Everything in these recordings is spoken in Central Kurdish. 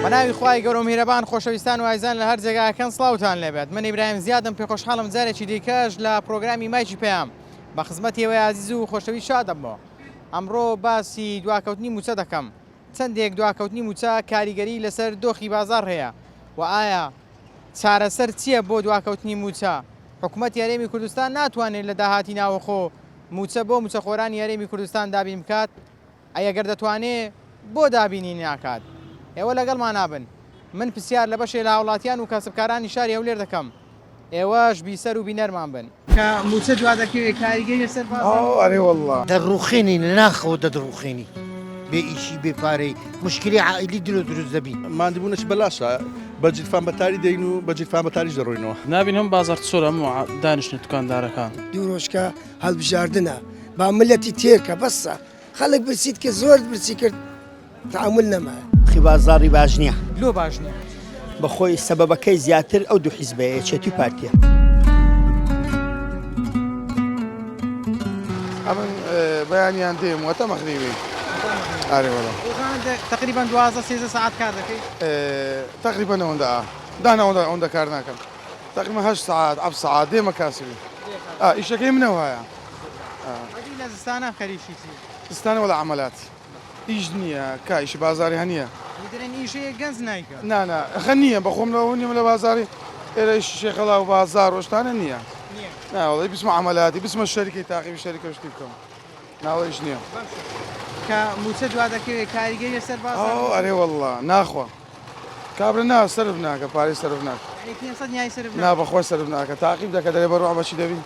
بەناوی خوای گەورە و میهرەبان خۆشەویستان و ئایزان لە هەر جێگاکەن سڵاوتان لێبێت. من ئیبراهیم زیادم پێ خۆشحاڵم جارێکی دیکەش لە پرۆگرامی مایکی پێیام بە خزمەتی ئێوەی عازیز و خۆشەوی شادەمەوە. ئەمڕۆ باسی دواکەوتنی موچە دەکەم. چەندێک دواکەوتنی موچە کاریگەری لەسەر دۆخی بازار هەیە و ئایا چارەسەر چییە بۆ دواکەوتنی موچە؟ حکوومەت یاریێمی کوردستان ناتوانێت لە داهاتی ناوەخۆ موچە بۆ موچەخۆرانی یاریێمی کوردستان دابین بکات؟ ئەگەر دەتوانێت بۆ دابینی ناکات؟ ئێوە لەگەڵمان نابن. من پرسیار لە بەشێ لە هاوڵاتیان و کەسبکارانی شاری هەولێر دەکەم. ئێوەش بیسەر و بینەرمان بن. کە موچە دوا دەکەوێت کاریگەری لەسەر بازار؟ ئەرێ وەڵڵا دەڕوخێنی لەناخەوە دەدڕوخێنی بێ ئیشی بێپارەی مشکلی عائیلی دلۆ دروست دەبی. مادیبوونەش بەلاشە بە جیرفان بەتاری دەین و بە جیرفان بەتاریش دەڕۆینەوە. نابین هەم بازار چۆرە دانیشتە دوکاندارەکان. دوورۆژکە هەڵبژاردنە با ملەتی تێرکە بەسە خەڵک برسیت کە زۆر برسی کرد تعامل نەمایە. خی بازاری باش نییە لۆ باش نییە بەخۆی سەبەبەکەی زیاتر ئەو دوو حیزبەیە چێتی پارتیە. ئەمن بەیانیان دێم وەتە مەخریوی ئارێ وەڵڵا تقریبا 12-13 ساعت کار دەکەیت؟ تقریبا ئەوەندە دانا ئەوەندە کار ناکەم. تقریبا 8 ساعت 7 ساعت دێمە کاسبی. ئیشەکەی منەوە هەیە. لە زستانە خەریشی زستانە وەڵا عەمەلاتی. ئیش نییە کا ئیشی بازاری هەنیە. درێن ئیشەیە گەنج نایکە. نانا خە نییە بەخۆم لەوە نییم لە بازاری ئێرە شێخەڵا و بازار ڕۆشتانە نییە. ناوەڵی بسمە عەمەلاتی بسمە شەریکەی تاقیبی شەریکە شتی بکەم. ناوەڵیش نییە. کە موچە دوا دەکەوێت کاریگەری لەسەر بازار؟ ئەرێ وەڵڵا ناخوا. کابرا نا سرف ناکە پارەی سرف ناکە. 500 نیای سرف نا بەخۆی سرف ناکە تاقیب دەکە دەرێ بەڕۆ ئەمەچی دەبی.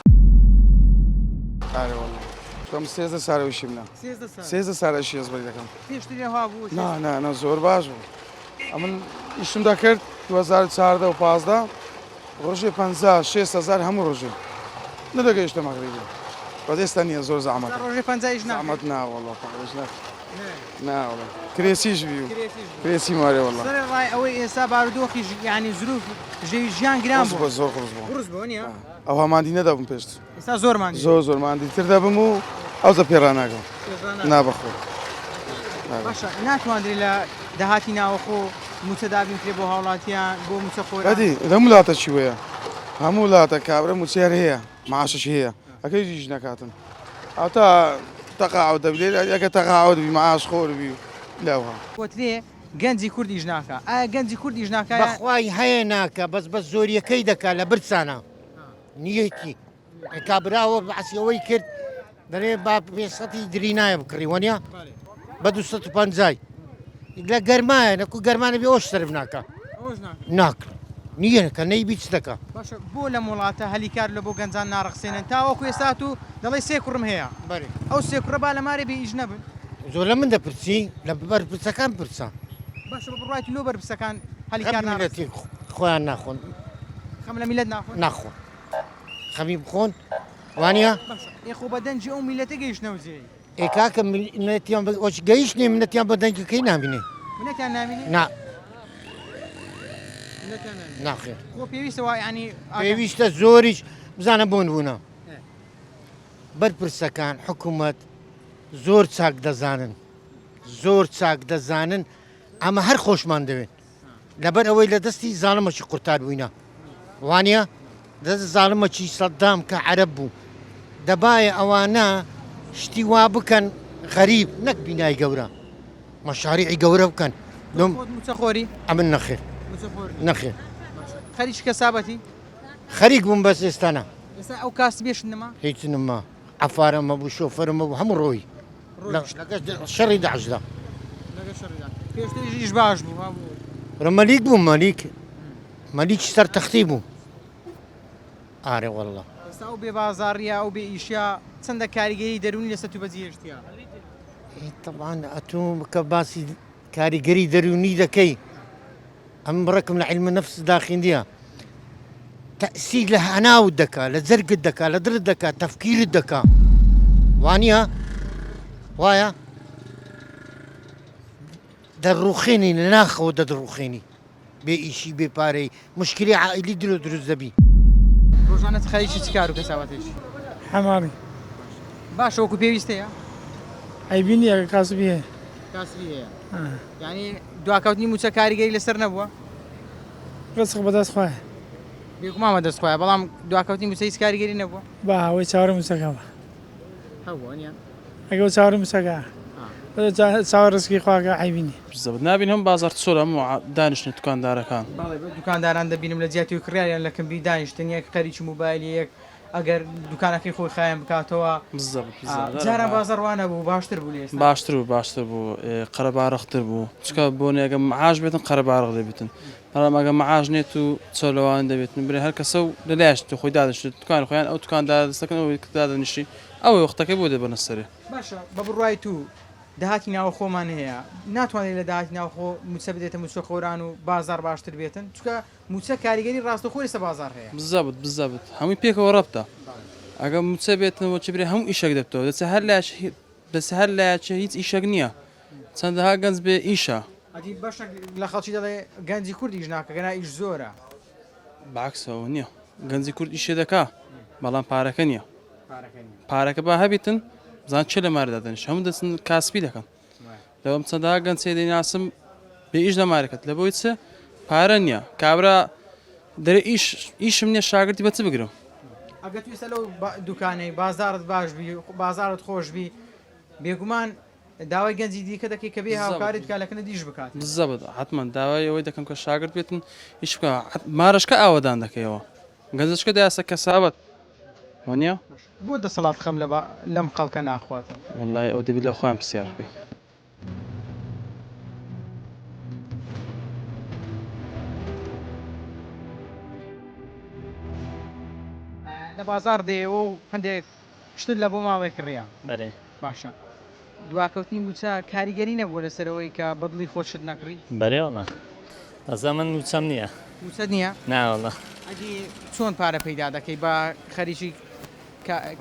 ئارێ وەڵڵا. تۆم 13 ساڵەوەشی منە. 13 ساڵەشی هەزبەری دەکەم. پێشتر ێوا بوو؟ نا زۆر باش بوو. ئەمن ئیشم دەکرد 2014 و 15 ڕۆژێ 50-60 هەموو ڕۆژێ نەدەگەیشتە مەغریبی. بەدەستا نییە زۆر زەحمەت. ڕۆژێ 50 زەحمەت ناوەڵڵا پارەش ناکە. ناوەڵڵا کرێسیش بی و کرێسی مارێ وەڵڵا. سەر ڕای ئەوەی ئێستا بارودۆخی ینی زروف ژێوی ژیان گران بوو. زۆر قورس بوو نییە؟ ئەو هەماندی نەدەبم پێشت. ئێستا زۆرمان زۆر ماندی تر دەبم و ئەوزە پێڕا ناکەم. نابەخۆ. باشە ناتوانری لە داهاتی ناوەخۆ موچە دابین کرێ بۆ هاوڵاتیان بۆ موچەخۆران؟ ڕەدی هەموو وڵاتە چی وەیە؟ هەموو وڵاتە کابرا موچێر هەیە معاشش هەیە ئەەکەی ژیش نەکاتن. ئەوتا تەقاعود دەبێت ئەگە تەقاعود بی معاش خۆر بی لەوها. وترێ گەنجی کوردیش ناکە. ئایا گەنجی کوردیش ناکە؟ بەخوای هەیە ناکە بەس زۆریەکەی دەکا لە برسانە نیەتی کابراوە بەعسیەوەی کرد دەرێ با 500 درینایە بکڕی وەنیا بە 250 لە گەرمایە نەکو گەرمانە بێ ئەوش سرف ناکە ناکە نییەکە نەیبیچ دەکە. باشە بۆ لە وڵاتە هەلیکار لە بۆ گەنجان ناڕخسێنن تاوەکو ئێستا و دەڵێ 3 کوڕم هەیە ئەو 3 کوڕە با لە مارێ بێ ئیش نەبن. زۆر لە من دەپرسی لە بەرپرسەکان پرسە. باشە بڕایت لۆ بەرپرسەکان هەلیکار ناڕەتی خۆیان ناخۆن خەم لە میلەت ناخۆن خەمی بخۆن وانە یخۆ بە دەنجی ئەو میلەتە گەیشتنەوە جێی ئێکاکە منەتیان گەیشتنی منەتیان بە دەنگەکەی نامینێ منەتیان نامینێ؟ نا ناخێر خۆ پێویستەوە ینی پێویستە زۆریش بزانە بۆن بوونە بەرپرسەکان حکوومەت زۆر چاک دەزانن ئەمە هەر خۆشمان دەوێت لەبەر ئەوەی لە دەستی زاڵمەکی قورتار بووینە وانە دەست زاڵمەکی سەدام کە عەرەب بوو دەبایە ئەوانە شتی وا بکەن غەریب نەک بینای گەورە مەشاریعی گەورە بکەن موچەخۆری ئەمن نەخێر خەریک کەسابەتی خەریک بووم بەس ئێستانە ئێستا ئەو کاس بێش نەما هیچ نما عەفارەمە بوو شۆفەرمە بوو هەموو ڕۆی شەڕی داعشدا پێشتریش باش بوو مەلیک بوو مەلیک سەر تەختی بوو ئارێ وەڵڵا ئێستا ئەو بێ بازاڕیە ئەو بێ ئیشیا چەندە کاریگەری دەرونی لەسەر تو بەجێهێشتیە؟ طبعا ئەتۆ بکە باسی کاریگەری دەرونی دەکەی ئەم بڕێکم لە عیلمە نەفس داخیندیە تەئسیر لە هەناوت دەکا لە جەرگت دەکا لە درت دەکا تەفکیرت دەکا وانە وایە دەڕوخێنی لەناخەوە دەدڕوخێنی بێ ئیشی بێپارەی مشکلی عائیلی دلۆ دروست دەبی. ڕۆژانە خەریکی چ کار و کەسابەتێکی؟ هەمامی باشە وەکو پێویستەیە؟ ئەیبینی ئەگە کاسبی هەیە کاسبی هەیە یعنی دواکەوتنی موچە کاریگەری لەسەر نەبووە ڕسق بەدەست خوای بێگومانمە دەستخوایە بەڵام دواکەوتنی موچە هیچ کاریگەری نەبووە با هەوەی چاوەڕی موچەکەمە هەوە ئەگەڵ چاوەڕی موچەکە چاوە ڕسکی خواکە حیبینی بزەبت نبین هەم بازار چۆر هەموو دانیشتە دوکاندارەکان دوکانداران دەبینم لە جیاتی و کڕیان لە کەمبی دانیشتن یەک قەریکی موبایلی یەک ئەگەر دوکانەکەی خۆی خایان بکاتەوە جاران بازاڕوانە بوو باشتر بوو لێ باشتر بوو قەرەبارەختر بوو چکە بۆ نێگە معاش بێتن قەرەبارەق دەبێتن بەڵام ئەگە معاش نێت و چۆلەوان دەبێتن برێ هەر کەسە و لەلایشت خۆی دادنیشت دوکان خۆیان ئەو دوکاندار دەستەکەن ئەوەی دادنیشتی ئەوەی وەختەکەی بۆ دەبەنە سەرێ باشە بە بڕای تو داهاتی ناوە خۆمان هەیە ناتوانێت لە داهاتی ناوخۆ موچە بدێتە موچە خۆران و بازار باشتر بێتن چکە موچە کاریگەری ڕاستەخۆی لەسەر بازار هەیە بزەبت هەمووی پێکەوە ڕەبتە ئەگە موچە بێتنەوە چ برێ هەموو ئیشەک دەبتەوە دەچە هەر لایەکە هیچ ئیشەک نییە چەندەها گەنج بێ ئیشە ئەدی بەشێک لە خەڵکی دەڵێ گەنجی کوردی ئیش ناکە گەنا ئیش زۆرە باکسەوە نییە گەنجی کورد ئیشێ دەکا بەڵام پارەکە نییە پارەکە با هەبیتن بزان چ لە مارەدا دەنیش هەموو دەچن کاسبی دەکەن لەوەم چەندەها گەنج دەیناسم بێ ئیش دەمارەکەت لە بۆی چ پارە نییە کابرا دەرێ ئیشم نییە شاگردی بەچ بگرم ئەگە توێسە لەو دوکانەی بازارت باش بی بازارت خۆش بی بێگومان داوای گەنجی دیکە دەکەی کە بێ هاوکاریت کالەکەنە دیش بکات بزەبت حتمما داوای ئەوەی دەکەم کە شاگرد بێتن هیچ بکە مارەشکە ئاوەدان دەکەیەوە گەنجشکە دایاسە کەسابەت وانە بۆ دەسەڵات خەم لەم خەڵکە ناخواتن وڵای ئەو دەبی لە خۆیان پرسیار بی لە بازار دێەوە و هەندێک شتت لە بۆ ماوەی کڕیان بەێ باشە دواکەوتنی موچە کاریگەری نەبووە لەسەرەوەی کە بەدڵی خۆشت نەکڕی بەێوەڵە ئەزە من وچەم نییە موچە نییە ناوەڵە ئەدی چۆن پارە پەیدا دەکەی بە خەریکی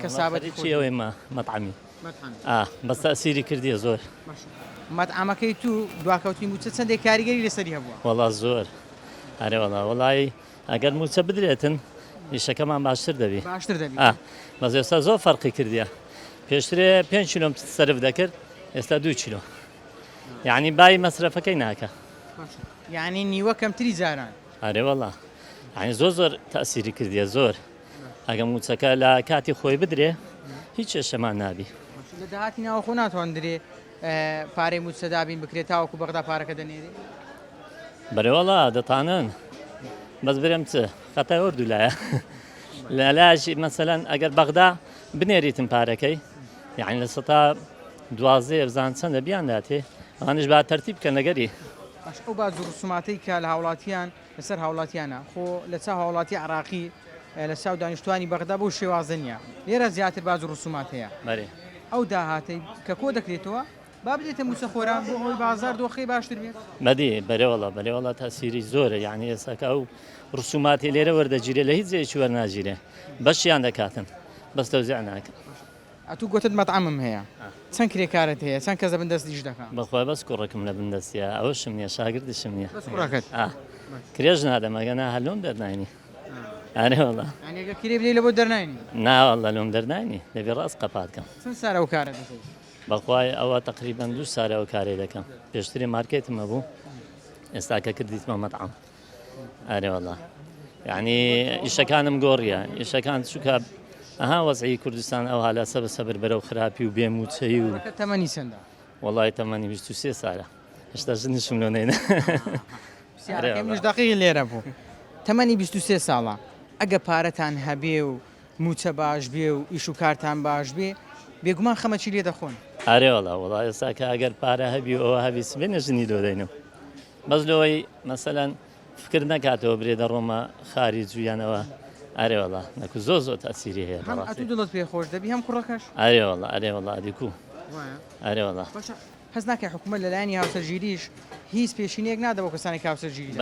کەسابەتی ئەوەی مەطعمی بەس تەسیری کردیە زۆر مەطعەمەکەی تو دواکەوتنی موچە چەندێک کاریگەری لەسەری هەبووە وەڵا زۆر هەرێوەڵا وڵی ئەگەر موچە بدرێتن ئیشەکەمان باشتر دەبی بەس ئێستا زۆر فەرقی کردیە پێشترێ 5 کیلۆم سرف دەکرد ئێستا 2 کیلۆ یعنی بای مەسرەفەکەی ناکە یعنی نیوە کەمتری جاران هەرێوەڵا یعنی زۆر تەسیری کردیە زۆر ئەگە موچەکە لە کاتی خۆی بدرێ هیچ کێشەمان نابی لە داهاتی ناوە خۆ ناتوانندرێ پارەی موچە دابین بکرێت تاوەکو بەغدا پارەکە دەنێری بەێوەڵا دەتانن بەس برم چ خەتای وەردوو لایە لەلاشی مەسەلەن ئەگەر بەغدا بنێریتم پارەکەی یعنی لە سەتا دوازێ بزان چەندە بیان داتێ ئەوانش با تەرتیب بکەن لەگەری ئەو باز ڕسوماتەی کە لە هاوڵاتیان لەسەر هاوڵاتیانە خۆ لە چا هاوڵاتی عراقی لە چاو دانیشتوانی بەغدا بۆ شێوازە نیە لێرە زیاتر باز ڕسومات هەیە ئەو داهاتەی کە کۆ دەکرێتەوە با بدێتە موچە خۆران بۆ ئەوی بازار دۆخی باشتر بێت بەدی بەێوەڵە تاسیری زۆرە یعنی ئێساکە ئەو ڕسوماتی لێرە وەردەگیرێ لە هیچ جێکی وەرناگیرێ بەشیان دەکاتن بەس تەوزیع ناکەن ئەتوو گوتت مەطعەمم هەیە چەند کرێکارت هەیە چەند کەس بەندەست دیش دەکەن بەخوای بەس کوڕێکم لە بندەستیە ئەوەشم نییە شاگردشم نییە کرێژ نادەمەگەنا هەلۆم دەرناینی ئارێوەڵە کرێ بێ لە بۆ دەرناینی ناوەڵە لۆم دەرناینی لەبێ ڕاست قەپاتکەم چەند سارە و کارە بەخوای ئەوە تقریبان 2 سارەوە کارێ دەکەم پێشتری مارکێتمە بوو ئێستاکە کردیتمە مەطعەم ئارێوەڵە یعنی ئیشەکانم گۆڕیە ئیشەکان چووکە ئەها وەزعی کوردستان ئەو هالا سەبر بەرەو خراپی و بێموچەی و تەمەنی چەندە وڵی تەمەنی 23 سارە هێشتا ژنیشم لۆ نێنە دقیقی لێرە بوو تەمەنی 23 ساڵە ئەگە پارەتان هەبێ و موچە باش بێ و ئیش و کارتان باش بێ بێگومان خەمەچی لێ دەخۆن ئارێوەڵا وڵای ئێستاکە ئەگەر پارە هەبی ئەوە هەبی سبێنە ژنی دۆدەینەوە بەس لەوەی مەسەلەن فکر نکاتەوە برێ دەڕۆمە خاری جویانەوە ئارێوەڵا نەکو زۆر تاسیری هەیە دڵت پێ خۆش دەبی هەم کوڕەکەش ئارێوەڵا دیکو ئارێوەڵا حەز ناکە حکومەت لەلایەنی هاوسەرگیریش هیچ پێشینێک نادەبەوە کەسانی هاوسەرگیری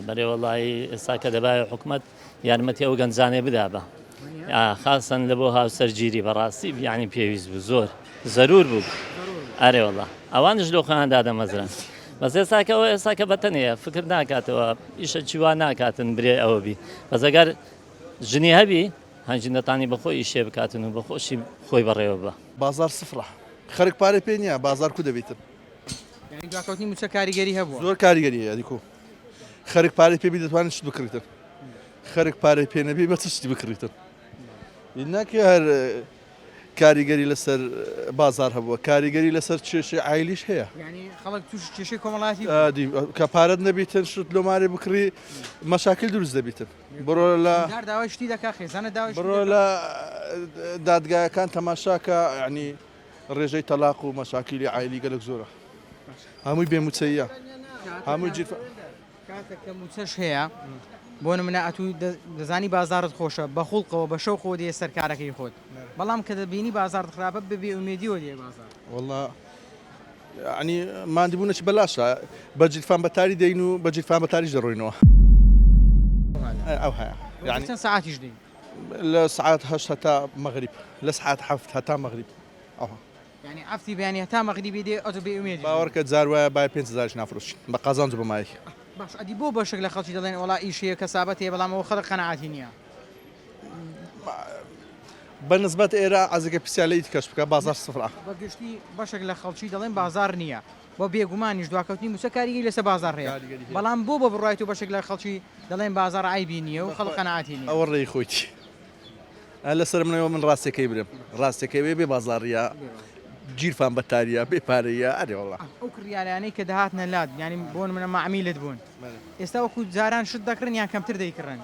بەێوەڵی ئێستاکە دەبایە حکومەت یارمەتی ئەو گەنجانێ بدا بە خاصن لە بۆ هاوسەرگیری بەڕاستی یعنی پێویست بوو زۆر زەرور بوو ئارێوەڵا ئەوانش لۆ خۆیاندا دەمەزرن بەس ئێستاکەەوە ئێستاکە بەتەنەیە فکر ناکاتەوە ئیشە چیوا ناکاتن برێ ئەوە بی بەس ئەگەر ژنی هەبی هەنجینەتانی بەخۆی ئیشێ بکاتن و بەخۆشی خۆی بەڕێوە بە بازار سفرە خەرک پارێ پێ نییە بازار کو دەبێتن دواکەوتنی موچە کاریگەری هەبووە زۆر کاریگەریە دیکۆ خەرک پارەی پێبی دەتوانێت شت بکڕیتن خەرک پارەی پێ نەبی بە چ شتی بکڕیتن ناکە هەر کاریگەری لەسەر بازار هەبووە کاریگەری لەسەر کێشەی عایلیش هەیە ینی خەڵک توش کێشەی کۆمەڵاتی کە پارەت نەبیتن شت لۆمارێ بکڕی مەشاکل دروست دەبیتن بڕۆ لە دار داوای شتی دەکا خێزانە داوای بڕۆ لە دادگایەکان تەماشاکە ینی ڕێژەی تەلاق و مەشاکیلی عایلی گەلک زۆرە هەمووی بێموچەیە هەمووی جیرفە کاتێک کە موچەش هەیە بۆ نمونە ئەتووی دەزانی بازارت خۆشە بە خوڵقەوە بە شەو خۆ دێ سەرکارەکەی خۆت بەڵام کە دەبینی بازار خراپە ببێ ئومێدیەوە دێ بازار والله ینی مادیبوونەی بەلاشە بەجیرفان بەتاری دەین و بەجیرفان بەتاریش دەڕۆینەوە ئەو هەیە یعنی چەند ساعتیش دەین لە سعات هەشت هەتا مەغریب لە سعات حەفت هەتا مەغریب ئەوها ینی ئەفتی بەیانی هەتا مەغریبی دێ ئەتو بێ ئومێدی باوەڕکە جار وایە بای 5,000 نافرۆشین بە قازانج بەمایە باش ئەدی بۆ بەشێک لە خەڵکی دەڵێن وڵا ئیشەیە کەسابەت هەیە بەڵام ئەوە خەڵک قەنەعاتی نییە بەنسبەت ئێرە ئازگە پرسیالەی کەش بکە بازار سفرا بەگشتی بەشێک لە خەڵکی دەڵێن بازار نییە بۆ بێگومانیش دواکەوتنی موچە کاریگەری لەسەر بازار هەیە بەڵام بۆ بە بڕایەت و بەشێک لە خەڵکی دەڵێن بازار عیبی نییە و خەڵک قەنەعاتی نییە ئەوە ڕێی خۆیتی لەسەر منەوە من ڕاستەکەی برم ڕاستەکەی بێ بازاڕیا گیرفان بەتاریە بێپارەیە ئەرێوەڵە ئەو کڕیارانەی کە دەهاتنە لات ینی بۆن منە معمیلت بوون ئێستا وەکو جاران شت دەکڕن یان کەمتر دەیکڕن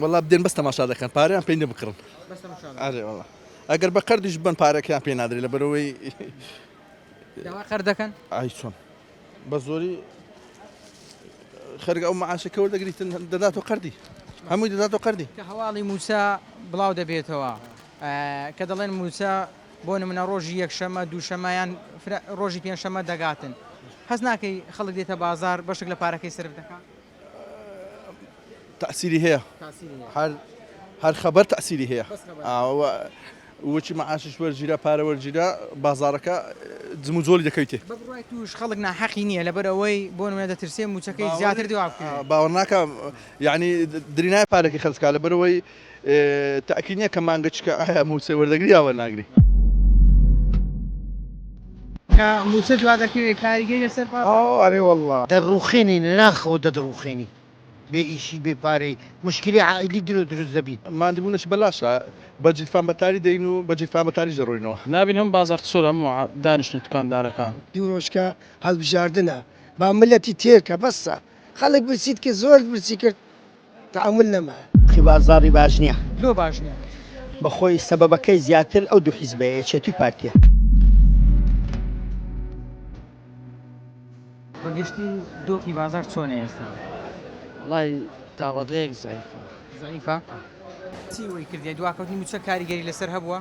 وڵا بدێن بەس تەماشا دەکەن پارەیان پێی نەبکڕن ئەرێوەڵە ئەگەر بە قەردیش بن پارەکەیان پێ نادرێت لە بەرەوەی داوا قەر دەکەن ئای چۆن بە زۆری خەرگ ئەو مەعاشەکەەوە دەگریتن دەداتەوە قەردی هەمووی دەداتەوە قەردی کە هەواڵی موچە بڵاو دەبێتەوە کە دەڵێن موچە بۆ نمونە ڕۆژی یەکشەمە دووشەمەیان ڕۆژی پێنجشەمە دەگاتن حەز ناکەی خەڵک دێتە بازار بەشێک لە پارەکەی سرف دەکات تەسیری هەیە هەر خەبەر تەسیری هەیە وەچی مەعاشش وەرگیرە پارە وەرگیرە بازارەکە جم و جۆلی دەکەیتێ بڕای توش خەڵک ناحەقی نییە لەبەرەوەی بۆ نمونە دەترسێ موچەکەی زیاتر دووا بکەن باوەڕ ناکە یعنی درینای پارەکەی خەرجکا لەبەرەوەی تاکی نییە کە مانگە چکە ئایا موچە وەردەگری یاوە ناگری موچە دوا دەکەوێت کاریگەری لەسەر ئەرێ والله دەڕوخێنی ناخەوە دەدڕوخێنی بێ ئیشی بێ پارەی مشکلی عائلی دروست دەبیت مادیبوونەی بەلاشە بەجیرفان بەتاری دەین و بەجیرفان بەتاریش دەڕۆینەوە نابین هەم بازار سۆل هەموو دانیشتن توکاندارەکان دیڕۆژکە هەڵبژاردنە با ملەتی تێرکە بەسە خەڵک برسیت کە زۆر برسی کرد تعامل نەما خی بازاری باش نییە لۆ باش نییە بەخۆی سەبەبەکەی زیاتر ئەو دوو حیزبەیە چێتوی پارتیە بەگشتی دۆکی بازار چۆنە ئێستا وڵی تاوەڕێک زایفە زعیفە چی وەی کردی دواکەوتنی موچە کاریگەری لەسەر هەبووە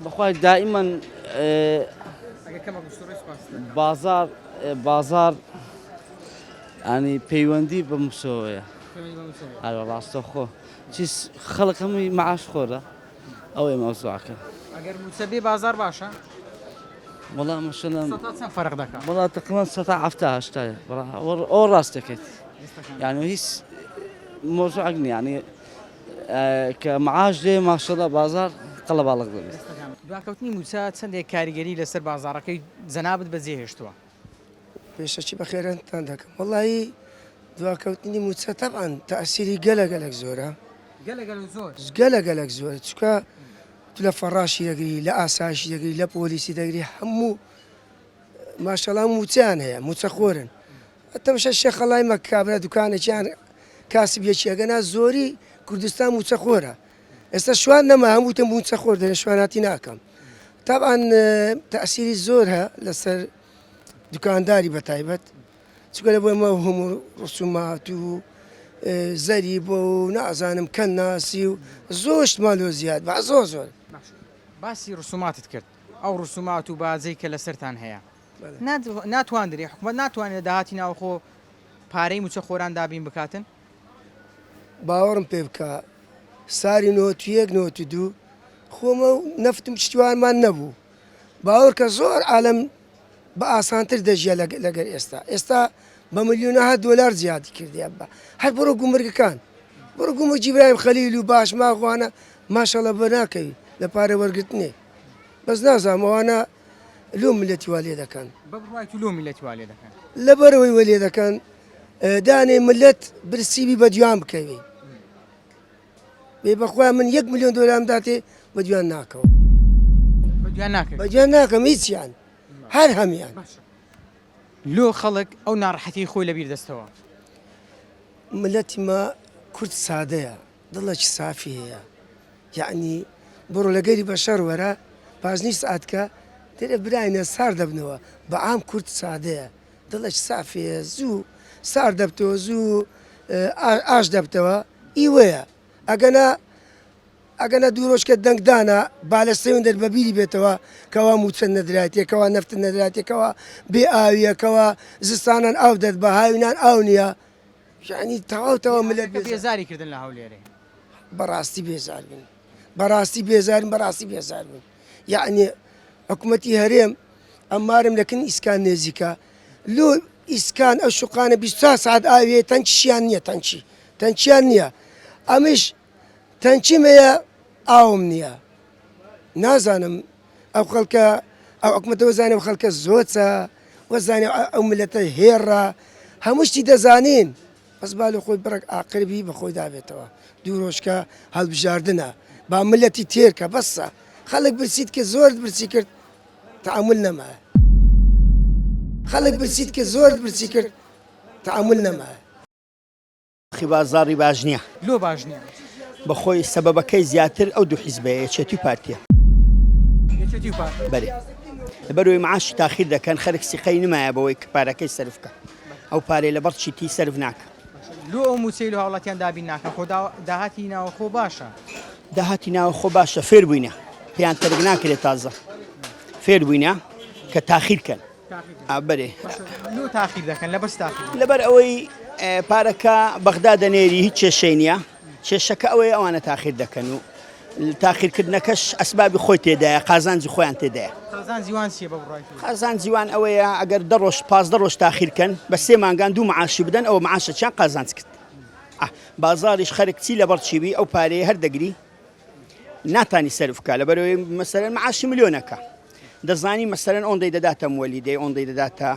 بەخوای دائیمەن ئەگەر کەمە گوستوڕی بازار ینی پەیوەندی بە موسەوەیە هەروە ڕاستە خۆ چیز خەڵک هەمووی مەعاش خۆرە ئەوەی مەوزوعەکە ئەگەر موچە بێ بازار باشە وڵا مەشەلەن چەند فەرق دەکات وڵا تقریبان 170 ئەو ڕاستەکەیت یعنی هیچ مۆزوعێک نییە ینی کە مەعاش دێ ماشەڵە بازار قەڵە باڵق دەبێت دواکەوتنی موچە چەندێک کاریگەری لەسەر بازارەکەی جەنابەت بەجێهێشتووە پێشەچی بە خێرانتان دەکەم وڵی دواکەوتنی موچە تەبان تەسیری گەلە گەلک زۆرە گەلە گەلک زۆر چکە تو لە فەڕاشی دەگری لە ئاساشی دەگری لە پۆلیسی دەگری هەموو ماشەڵا موچیان هەیە موچە خۆرن ئەتەمشە شێخەڵای مە کابرا دوکانێکیان کاسبیەکی ئەگەنا زۆری کوردستان موچە خۆرە ئێستا شوان نەما هەمووتە موچە خۆر دەێ شواناتی ناکەم تاان تەسیری زۆر هە لەسەر دوکانداری بەتایبەت چکە لە بۆ ئەمە هەموو ڕسومات و زەری بۆ و نازانم کەن ناسی و زۆشت مالۆ زیاد با زۆر باسی ڕسوماتت کرد ئەو ڕسومات و بازەی کە لەسەرتان هەیە ناتوانندری حکومت ناتوانێت داهاتی ناوخۆ پارەی موچە خۆران دابین بکاتن باوەڕم پێ بکە ساری 1992 خۆمە و نەفتم شتیوانمان نەبوو باوەڕ کە زۆر عالم بە ئاسانتر دەژیە لەگەر ئێستا بە ملیۆنەها دۆلار زیادی کردی بە هەر بڕۆ گومرگەکان بڕۆ گومە جیبرایم خەلیل و باش ماغوانە ماشەڵە بە ناکەوی لە پارە وەرگرتنێ بەس نازانم ئەوانە لۆ ملەتی وا لێ دەکەن بەبڕای تو لۆ میلەتی وا لێ دەکەن لەبەرەوەی وە لێ دەکەن دانێ ملەت برسیبی بە دوان بکەوێ بێ بەخوا من 1 ملیۆن دۆلارم داتێ بە دوان ناکەوە بەگویان ناکەن بە دوان ناکەم هیچیان هەر هەمیان لۆ خەڵک ئەو ناڕەحەتی خۆی لەبیر دەستەوە ملەتی ما کورد سادەیە دڵێکی سافی هەیە یعنی بڕۆ لەگەری بەشەر وەرە پازنی سعاتکە تێرە براینە سار دەبنەوە بە عام کورد سادەیە دڵێک سافەیە زوو سار دەبتەوە زوو ئاش دەبتەوە ئیوەیە ئەگەنە دوو ڕۆژکە دەنگدانە بالەستەوێن دەربەبیری بێتەوە کەوا موچەند نەدراتێکەوە نەفتن نەدراتێکەوە بێ ئاویەکەوە زستانان ئاو دەت بە هاوینان ئاو نییە یعنی تەواوتەوە ملەت بێزاری کردن لە هەولێرێ بەڕاستی بێزار بن بەڕاستی بێزارن بەڕاستی بێزار بن یعنی حکوومەتی هەرێم ئەمارم لەکن ئیسکان نێزیکە لۆ ئیسکان ئەو شوقانە 24 ساعت ئاوێ تەنچیان نییە تەنچیان نییە ئەمش تەنچیمەیە ئاوم نییە نازانم ئەو خەڵکە ئەو حکوومەتەوە زانێ و خەڵکە زۆچە وەزانێ ئەو ملەتە هێڕە هەمووشتی دەزانین بەس با لە خۆی بڕک ئاقربی بە خۆی دابێتەوە دوو ڕۆژکە هەڵبژاردنە با ملەتی تێرکە بەسە خەڵک برسیت کە زۆر برسی کرد تعامل نەمایە خەڵک برسیت کە زۆر برسی کرد تعامل نەمایە خی بازاری باش نییە لۆ باش نییە بەخۆی سەبەبەکەی زیاتر ئەو دوو حیزبەیە یەکێتی و پارتیە یەکێتی و پارتی بەێ لەبەرەوەی معاشی تاخیر دەکەن خەرک سیقەی نمایە بەوەی کە پارەکەی سەرفکە ئەو پارەی لەبەر چیتی سەرف ناکە لۆ ئەو موچەی لە هاوڵاتیان دابین ناکەن خۆ داهاتی ناوەخۆ باشە داهاتی ناوە خۆ باشە فێر بووینە پێیان تەرگ ناکرێت تازە فێر بووینە کە تاخیرکەن بەێ لۆ تاخیر دەکەن لە بەس تاخیر لەبەر ئەوەی پارەکە بەغدا دەنێری هیچ کێشەی نییە کێشەکە ئەوەیە ئەوانە تاخیر دەکەن و تاخیرکردنەکەش ئەسبابی خۆی تێدایە قازانجی خۆیان تێدایە قازان جیوان چیە بە بڕای قازان جیوان ئەوەیە ئەگەر 15 ڕۆژ تاخیرکەن بە 3 مانگان دوو معاشی بدەن ئەوە معاشەچیان قازانج کرد بازاریش خەرک چی لەبەر چیبی ئەو پارەیە هەر دەگری ناتانی سەرفکە لەبەرەوەی مەسەرەن معاشی ملیۆنەکە دەزانی مەسەرەن ئۆندەی دەداتە وەلیدەی ئۆندەی دەداتە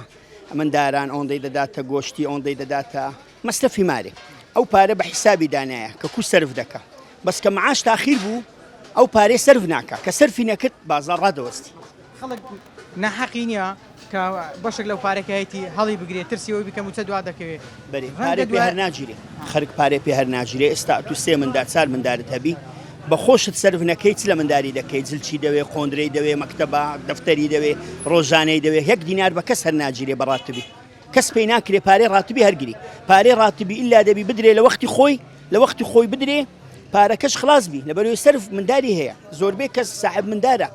منداران ئۆندەی دەداتە گۆشتی ئۆندەی دەداتە مەستەفی مارێ ئەو پارە بە حیسابی دانایە کە کو سەرف دەکە بەس کە معاش تاخیر بوو ئەو پارەی سەرف ناکە کە سەرفی نەکرد بازار ڕادەوەستی خەڵک نەحەقی نییە کە بەشێک لەو پارێکایەتی هەڵی بگرێت ترسیەوەی بکەم وچە دوا دەکەوێت بەێ پارێ پێ هەر ناگیرێ خەرک پارێ پێ هەر ناگیرێ ئێستا تو 3 مندار 4 مندارت هەبی بە خۆشت سەرف نەکەی چ لە منداری دەکەیت جلچی دەوێ قۆندرەی دەوێ مەکتەبە دەفتەری دەوێ ڕۆژانەی دەوێ 1 دینار بە کەس هەر ناگیرێ بە ڕاتبی کەس پێی ناکرێ پارەی ڕاتبی هەرگری پارەی ڕاتبی ئللا دەبی بدرێ لە وەختی خۆی بدرێ پارەکەش خلاص بی لەبەرەوەی سەرف منداری هەیە زۆربەی کەس صاحب مندارە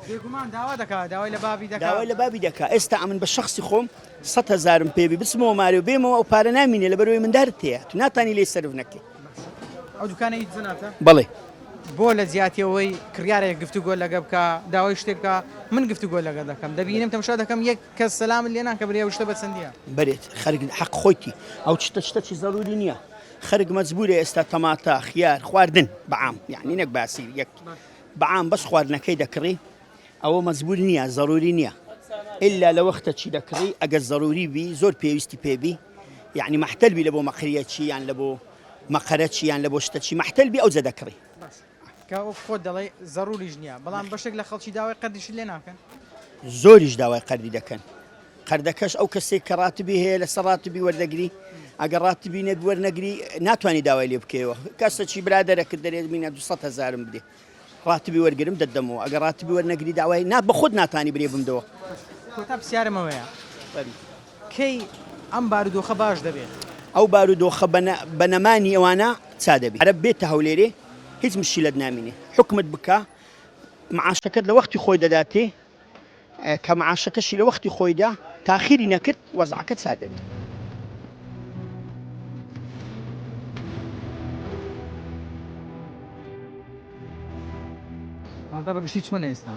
داوای لە بابی دەکا ئێستا ئەمن بە شخصی خۆم 100,000 پێبی بچمەوە مارێ و بێمەوە ئەو پارە نامینێ لەبەرەوەی مندارت هەیە تو ناتانی لێ سەرف نەکەی ئەو دوکانە هیچ زناتە بەڵێ بۆ لە زیاتیەوەی کڕیارێک گفتوگۆ لەگە بکە داوای شتێک بکە من گفتوگۆ لەگە دەکەم دەبینم تەماشا دەکەم یەک کەس سەلام لێ ناکە بڕێ شتە بەچەندیە بەرێت خەرگ حەق خۆیتی ئەو شتەی زەروری نییە خەرگ مەجبورە ئێستا تەماتە خیار خواردن بەعام یعنی نەک باسی یەک بەعام بەس خواردنەکەی دەکڕی ئەوە مەجبور نییە زەروری نییە ئللا لە وەختە چی دەکڕی ئەگەر زەروری بی زۆر پێویستی پێبی یعنی مەحتەلبی لە بۆ مەقریەکی یان لە بۆ مەقەرەچی یان لە بۆ شتەچی مەحتەلبی ئەو جە دەکڕی کە خۆت دەڵێ زەروریش نییە بەڵام بەشێک لە خەڵکی داوای قەردیش لێ ناکەن زۆریش داوای قەردی دەکەن قەردەکەش ئەو کەسێک کە ڕاتبی هەیە لە سەر ڕاتبی وەردەگری ئەگەر ڕاتبی نەبی وەرنەگری ناتوانانی داوای لێ بکەوە کەسەکی برادەرەکرد دەرێت بینە 200,000 بدێ ڕاتبی وەرگرم دەدەمەوە ئەگەر ڕاتبی وەرنەگری داوای بە خۆت ناتانی برێ بمدەوە کۆتا پرسیارمەوەیە کەی ئەم بارودۆخە باش دەبێت ئەو بارودۆخە بە نەمانی ئەوانە چا دەبێت عەرە بێتە هەولێرێ هیچ مشکلت نامینێ حکومت بکە معاشەکەت لە وەختی خۆی دەداتێ کە معاشەکەشی لە وەختی خۆیدا تاخیری نەکرد وەزعەکەت چا دەبێت بەگشتی چۆنە ئێستا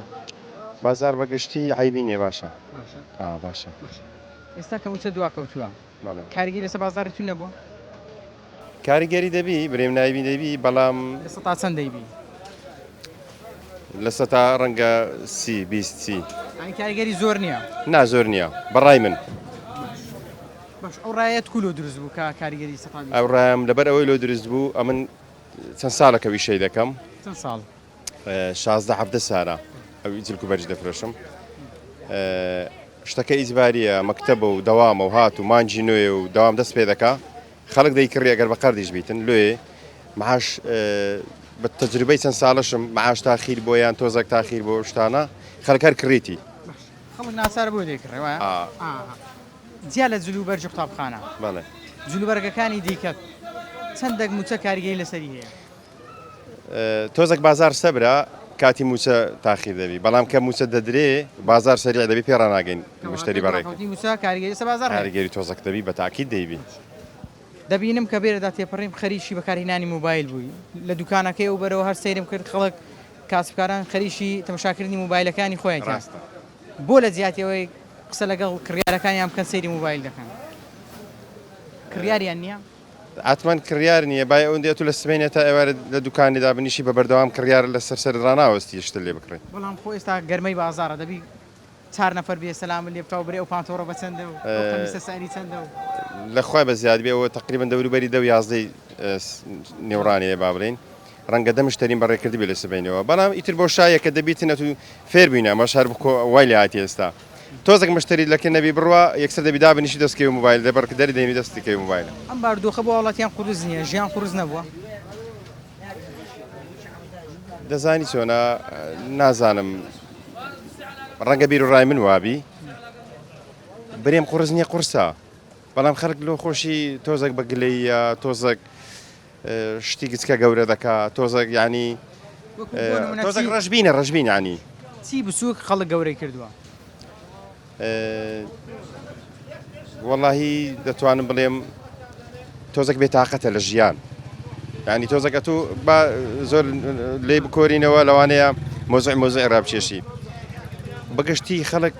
بازار بەگشتی عیبینێ باشە باشە ئێستا کە وچە دوا کەوتووە کاریگەری لەسەر بازارتون نەبووە کاریگەری دەبی برێم نایبی دەبی بەڵام لە 100 تا چەند دەیبی لەسە تا ڕەنگە سی بیست سی ئەنی کاریگەری زۆر نییە نا زۆر نییە بەڕای من باش ئەو ڕایەت کولۆ دروست بوو کە کاریگەری سەفا ئەو ڕام لەبەر ئەوەی لۆ دروست بوو ئەمن چەند ساڵەکە ویشەی دەکەم چەند ساڵ 16 سارە ئەو جلک و بەرج دەفرۆشم شتەکە ئیزباریە مەکتەبە و دەوامە و هات و مانجی نوێ و داوام دەست پێ دەکا خەڵک دەیکڕی ئەگەر بە قەردیش بیتن لێ معاش بە تەجروبەی چەند ساڵشم معاش تاخیر بۆیان تۆزێک تاخیر بۆ شتانە خەڵکار کڕیتی خەڵک ناسار بۆ دەیکڕێ جیا لە جلوبەرج قوتابخانە بەڵێ جلوبەرگەکانی دیکەت چەندێک موچە کاریگەری لەسەری هەیە تۆزێک بازار سەبرا کاتی موچە تاخیر دەبی بەڵام کە موچە دەدرێ بازار سەریع دەبی پێڕناگەین مشتری بەڕێک موچە کاریگەری سە بازار کاریگەری تۆزێک دەبی بە تاکید دەیبی دەبینم کە بێرەدا تێپەڕیم خەریشی بەکارهێنانی موبایل بووی لە دوکانەکەی و بەرەوە هەر سەیرم کرد خەڵک کاسبکاران خەریشی تەماشاکردنی موبایلەکانی خۆیان بۆ لە زیاتیەوەی قسە لەگەڵ کڕیارەکانیان بکەن سەیری موبایل دەکەن کڕیاریان نییە ئاتمان کڕیار نییە بای ئەوەن دێت و لە سمێنێت تا ئێوارە لە دوکانیدا بنیشی بە بەردەوام کڕیار لە سەر ڕناوەستی شتە لێ بکڕێت بەڵام خۆ ئێستا گەرمەی بازارە دەبی 4 نەفەر بێ سەلام لێ بکە و برێ و پانتۆڕە بە چەندە و ساری چەندە و لەخوای بە زیاد بێەوە تقریبان دەوروبەری 11 نێوڕانیە با بڵین ڕەنگە دەمشترین بەڕێکردی بێ لە سبینەوە بەڵام ئیتر بۆ شایە کە دەبیتنەت و فێر بووینە مەش هەر بکۆ وای لە هاتی ئێستا تۆزێک مشتری لەکە نەبی بڕوە یەکسەر دەبی دابنیشی دەستکەی و موبایل دەبەر کە دەری دەینی دەستیکەی موبایلە ئەم باردۆخە بۆ وڵاتیان قورس نییە ژیان قورس نەبووە دەزانی چۆنە نازانم ڕەنگە بیر و ڕای من وابی برێم قورس نییە قورسە بەڵام خەڵک لۆ خۆشی تۆزێک بە گلەیە تۆزێک شتی گچکە گەورە دەکات تۆزێک ینی تۆزێک ڕژبینە ڕژبین ینی چی بچووک خەڵک گەورەی کردووە وەڵاهی دەتوانم بڵێم تۆزێک بێتاقەتە لە ژیان ینی تۆزەکە تو بە زۆر لێ بکۆرینەوە لەوانەیە مۆزوع ڕابچێشی بەگشتی خەڵک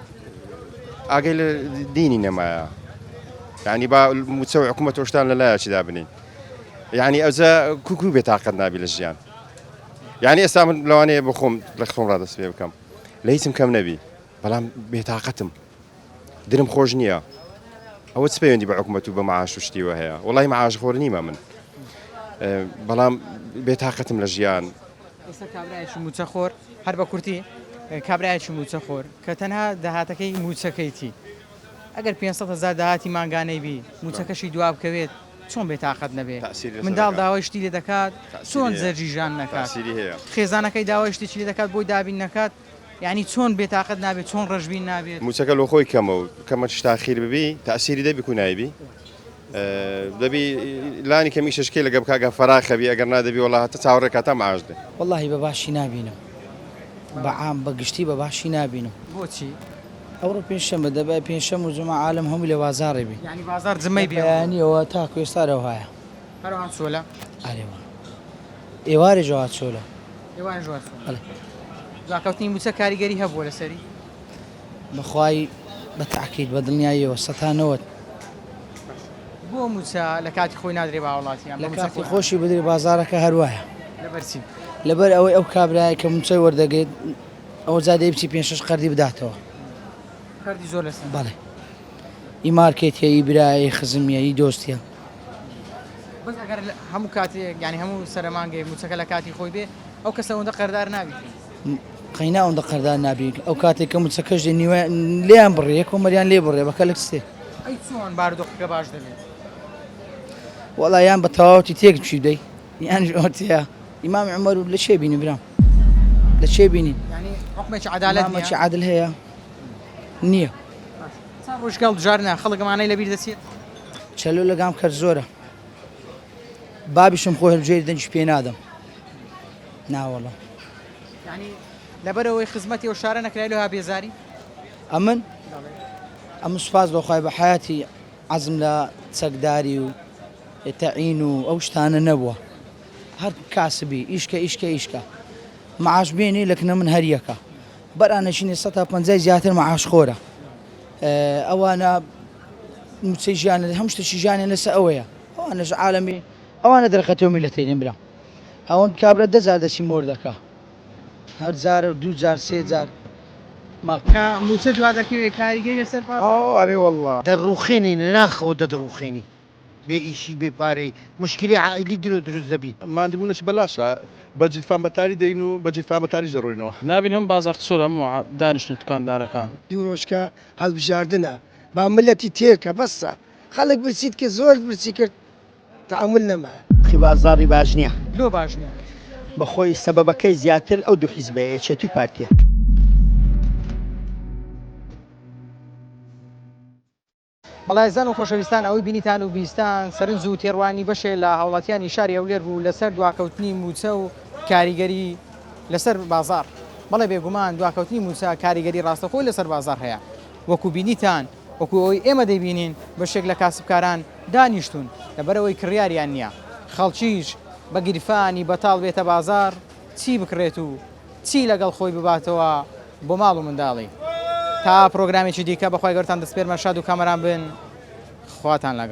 ئاگەی لە دینی نەمایە ینی با موچە و حکوومەت تۆشتان لەلایەکی دابنین یعنی ئەوزە کوکو بێتاقەت نابی لە ژیان یعنی ئێستا من لەوانەیە بۆ خۆم لە خۆم ڕادەست پێ بکەم لە هیچم کەم نەبی بەڵام بێتاقەتم درم خۆش نییە ئەوە چ پەیوەندی بە حکوومەت و بە معاش و شتیوە هەیە وڵی معاش خۆر نیمە من بەڵام بێتاقەتم لە ژیان ئێستا کابرایەکی موچە خۆر هەر بە کورتی کابرایەکی موچە خۆر کە تەنها داهاتەکەی موچەکەیتی ئەگەر 500,000 داهاتی مانگانەی بی موچەکەشی دوا بکەوێت چۆن بێتاقەت نەبێت منداڵ داوای شتی لێ دەکات چۆن زەرجی ژان نەکات خێزانەکەی داوای شتێکی لێ دەکات بۆی دابین نەکات یعنی چۆن بێتاقەت نابێت چۆن ڕژبین نابێت موچەکە لۆ خۆی کەمە و کەمە تاخیر ببی تاسیری دەبی کو نایبی دەبی لانی کەمی ششکێ لەگە بکگە فراخەبی ئەگەر نادەبی وڵات هەتا چاوەڕێکە تا ماژدە واللهی بە باشی نبینم بەعام بەگشتی بە باشی نبینم بۆچی ئەوڕۆ پێنجشەمە دەبای پێنجشەم و جومە عالم هەموو لە بازاڕێ بی یعنی بازار جمەی بیانیەوە تاکو ئێستارەوە هەیە هەروان چۆلە ئارێوە ئێوارێ جوات چۆلە ئێوان ژوار زاکەوتنی موچە کاریگەری هەبووە لەسەری بەخوای بە تاکید بە دڵنیاییەوە سەتانەوە بۆ موچە لە کاتی خۆی نادرێ با وڵاتیان لە کاتی خۆشی بدرێ بازارەکە هەروایە لەبەرچی لەبەر ئەوەی ئەو کابرایە کە موچەی وەردەگێت ئەوە زادەی بچی 5-6 قەردی بداتەوە قەردی زۆر لەسەر بەڵێ ئی مارکێتیە ئی برایە خزمیە ئی دۆستیە بەس ئەگەر هەموو کاتێک ینی هەموو سەرمانگەی موچەکە لە کاتی خۆی بێ ئەو کەسە ئەوەندە قەردار نابێت قەینا ئەوەندە قەردار نابی ئەو کاتێک کە موچەکەش لێیان بڕێ کۆمەریان لێ بڕێ بەکە لە کستێ ئەی چۆن باردۆخەکە باش دەبێت وەڵا یان بە تەواوەتی تێک چی دەی یان ئۆتیە ئیمامی عومەر لە چێ بینی برام لە چێ بینی ینی حکومێکی عەدالەت نییە حکومێکی عادل هەیە نییە چەند ڕۆژگەڵ بژارنا خەڵکەمانەی لەبیر دەچێت چەلۆ لەگام کرد زۆرە بابیشم خۆی هەلبژێری دەنجی پێ نادەم ناوەڵە ینی لەبەرەوەی خزمەتی ئەو شارە نەکرای لەها بێزاری ئەمن ئەم سوپاس بەخوای بە حیاتی عەزم لە چەکداری و تەعین و ئەو شتانە نەبووە هەر کاسبی ئیشکە معاش بێنی لەکنە من هەریەکە بەرانەشینی 150 زیاتر معاش خۆرە ئەوانە موچەی ژیانە هەموو شتێکی ژیانیان لەسەر ئەوەیە ئەوانەش عالەمی ئەوانە دەرەخەتەوە میلەتێنین برا ئەوەن کابرا 10,000 دەچی مۆردەکە هەر جارە و دوو جار سێ جار موچە دوا دەکەوێت کاریگەری لەسەر ئەرێ والله دەڕوخێنی ناخەوە دەدڕوخێنی بێ ئیشی بێ پارەی مشکلی عائیلی دروست دەبی مادیبوونەش بەلاشە بەجیفان بەتاری دەین و بەجیفان بەتاری دەڕۆینەوە نبین هەم بازار سۆ هەموو دانیشتن دکاندارەکان دوورۆژکە هەڵبژاردنە با ملەتی تێکە بەسە خەڵک برسیت کە زۆر برسی کرد تعامل نەما خی بازاری باش نییە لۆ باش نیە بەخۆی سەبەبەکەی زیاتر ئەو دوو حیزبەیە چێتی پارتیە بەڵایزان و خۆشەویستان ئەوەی بینیتان و بیستان سەرنج و تێڕوانی بەشێ لە هاوڵاتیانی شاری هەولێر بوو لەسەر دواکەوتنی موچە و کاریگەری لەسەر بازار بەڵێ بێگومان دواکەوتنی موچە کاریگەری ڕاستەخۆی لەسەر بازار هەیە وەکو بینیتان وەکو ئەوی ئێمە دەیبینین بەشێک لە کاسبکاران دانیشتون لەبەرەوەی کڕیاریان نییە خەڵکیش بە گیرفانی بەتاڵ بێتە بازار چی بکرێت و چی لەگەڵ خۆی بباتەوە بۆ ماڵ و منداڵی تا پرۆگرامێکی دیکە بەخوای گەورتان دەسپێرمە شاد و کامەران بن خواتان لەگەڵ